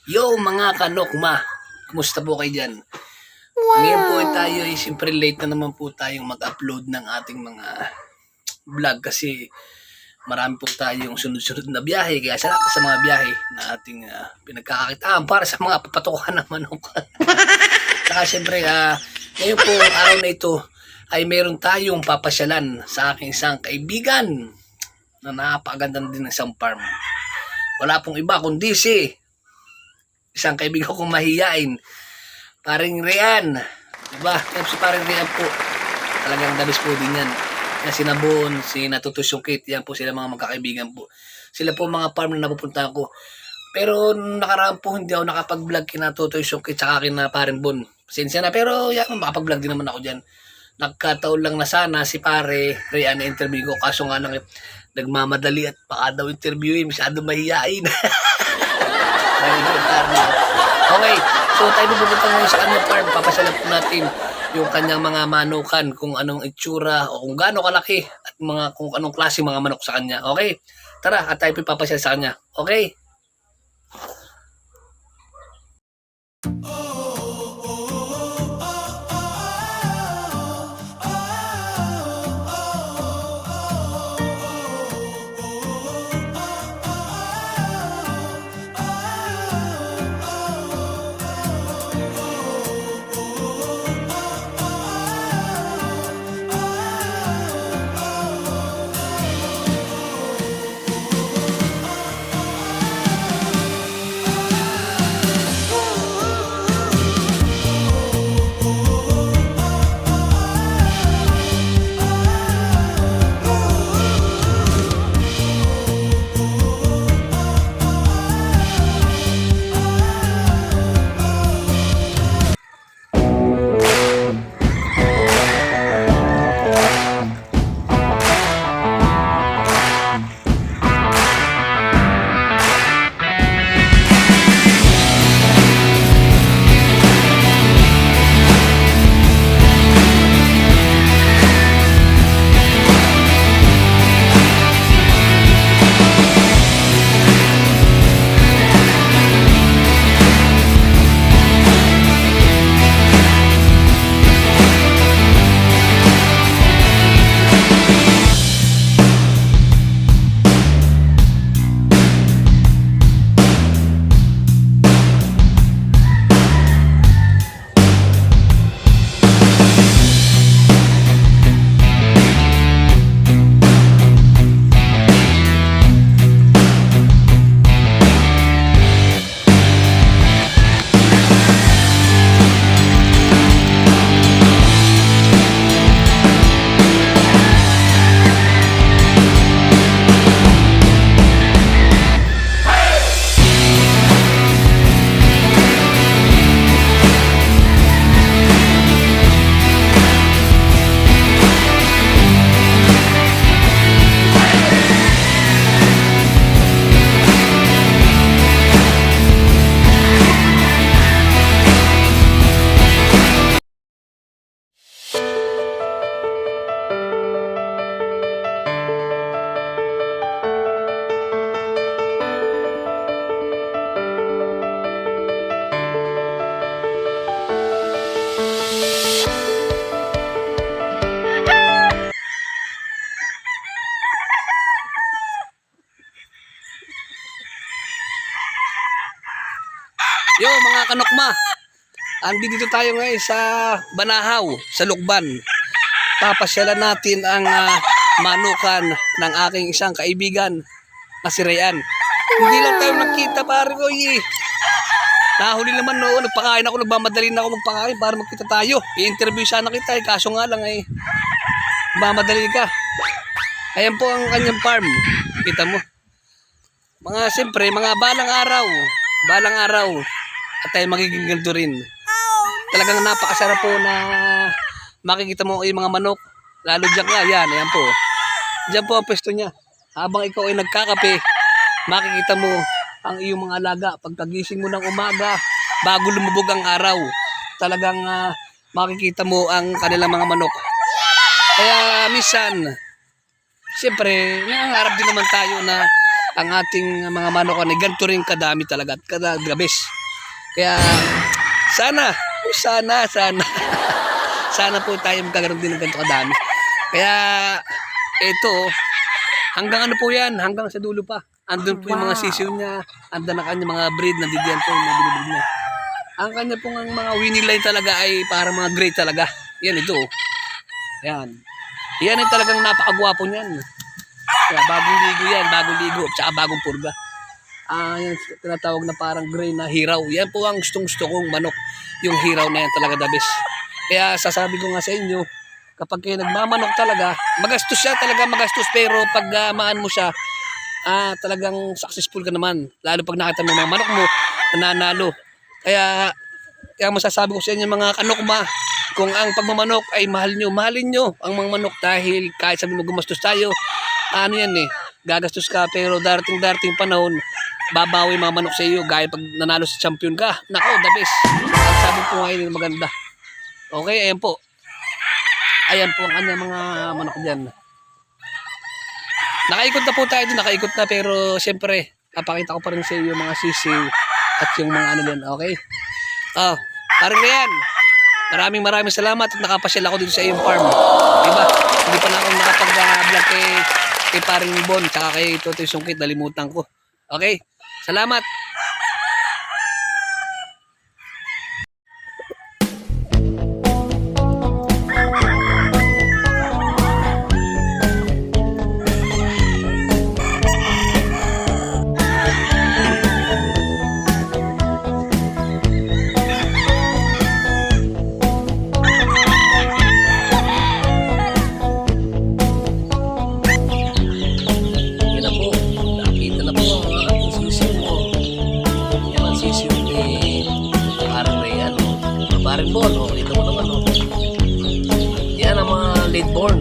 Yo mga kanokma, kumusta po kayo dyan? Ngayon po tayo ay siyempre late na naman po tayong mag-upload ng ating mga vlog kasi marami po tayong sunod-sunod na biyahe kaya salamat sa mga biyahe na ating pinagkakakitaan para sa mga papatukan ng manok. Saka siyempre ngayon po araw na ito ay meron tayong papasyalan sa aking isang kaibigan na napakaganda din ng isang farm. Wala pong iba kundi si isang kaibigan kong mahiyain, paring Rian. Diba? Yan si paring Rian po. Talagang dabis po din yan. Yan si Nabon, si Natutusyong Kate, yan po sila mga magkakaibigan po. Sila po mga farm na napupunta ko. Pero nung nakaraan po hindi ako nakapag-vlog kina Tutusyong Kate tsaka kina paring Bon. Pasensya na pero yan, makapag-vlog din naman ako dyan. Nagkataon lang na sana si pare Rian na interview ko. Kaso nga lang nagmamadali at baka daw interviewin. Masyado mahiyain. Okay, so tayo pupunta ngayon sa kanyang farm. Papasalat po natin yung kanyang mga manukan, kung anong itsura o kung gaano kalaki at kung anong klase mga manok sa kanya. Okay, tara at tayo papasalat sa kanya. Okay. Yo mga kanokma, andito tayo ngayon sa Banahaw, sa Lukban. Papasyalan natin ang manukan ng aking isang kaibigan na si Rian. Hindi lang tayo nagkita pare ko nahuli naman noon, nagpakain ako, nagmamadali na ako magpakain para magkita tayo. I-interview sana kita kaso nga lang mamadali ka. Ayan po ang kanyang farm. Kita mo. Siyempre, mga balang araw at tayo magiging ganito rin. Talagang napakasarap po na makikita mo yung mga manok. Lalo dyan nga, ayan po. Dyan po ang pwesto niya. Habang ikaw ay nagkakape, makikita mo ang iyong mga alaga. Pagkagising mo ng umaga, bago lumubog ang araw, talagang makikita mo ang kanilang mga manok. Kaya minsan, siyempre, nangangarap din naman tayo na ang ating mga manok ay ganito rin kadami talaga at kadagabis. Kaya sana sana po tayo magkakaroon din ng ganito kadami. Kaya ito, hanggang ano po yan, hanggang sa dulo pa. Andun po yung mga sisiw niya, andun na kanya mga breed na didiyan po yung binibig niya. Ang kanya pong ang mga winning line talaga ay para mga gray talaga. Yan ito. Yan. Yan ay talagang napakagwapo niyan. Kaya bagong ligo yan, bagong ligo, tsaka bagong purga. Yan tinatawag na parang gray na hiraw. Yan po ang gustong-gusto kong manok. Yung hiraw na yan talaga the best. Kaya sasabi ko nga sa inyo, kapag kayo nagmamanok talaga, magastos siya talaga magastos. Pero pag maan mo siya, talagang successful ka naman. Lalo pag nakita mo mga manok mo, nananalo. Kaya masasabi ko sa inyo mga kanokma, kung ang pagmamanok ay mahalin nyo ang mga manok dahil kahit sabi mo gumastos tayo, ano yan gagastos ka pero darating panahon, babawi mga manok sa iyo gaya pag nanalo sa champion ka. Nako, the best. Ang sabi ko ngayon maganda. Okay, ayan po. Ayan po ang kanya mga manok dyan. Nakaikot na po tayo dun, nakaikot na pero siyempre, papakita ko pa rin sa iyo yung mga sisiw at yung mga ano din, okay? Parang yan. Maraming salamat at nakapasyal ako dito sa iyong farm. Diba? Hindi pa na ako nakapag-vlog kay paring Bon tsaka kay Totoy Sungkit, nalimutan ko. Okay? Salamat! Paring Bon, dito mo naman, yan ang mga late born.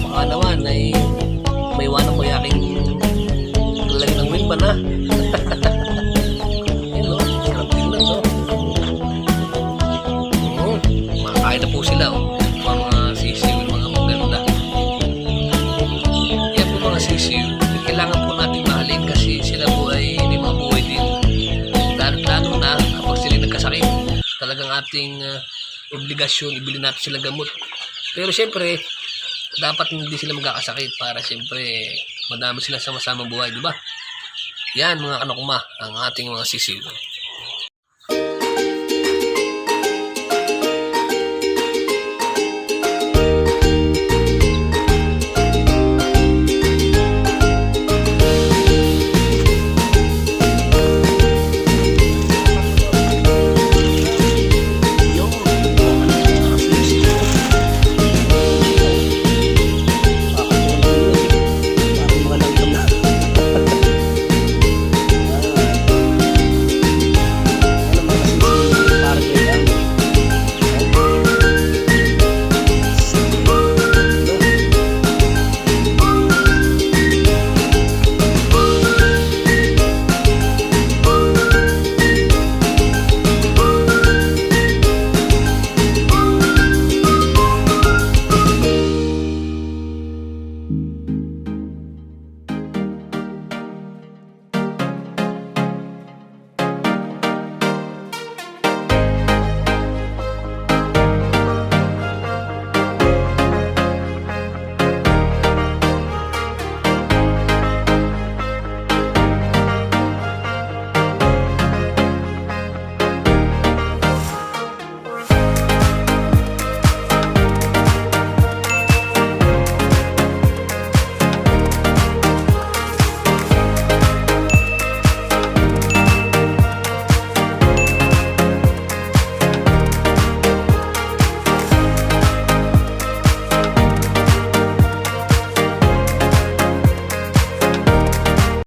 Baka naman ay may iwanan mo yung aking lalagyan ng win pa na. Yan sarap tingnan makakain na po sila mga sisiw, mga maganda. Yan po mga sisiw, kailangan po natin mahalin kasi sila po ay hindi mabuhay din. Lalo na kapag sila nagkasakit, talagang ating obligasyon, ibili natin sila gamot. Pero siyempre, dapat hindi sila magkakasakit para siyempre madami sila sama-samang buhay, di ba? Yan mga kanokma, ang ating mga sisiw.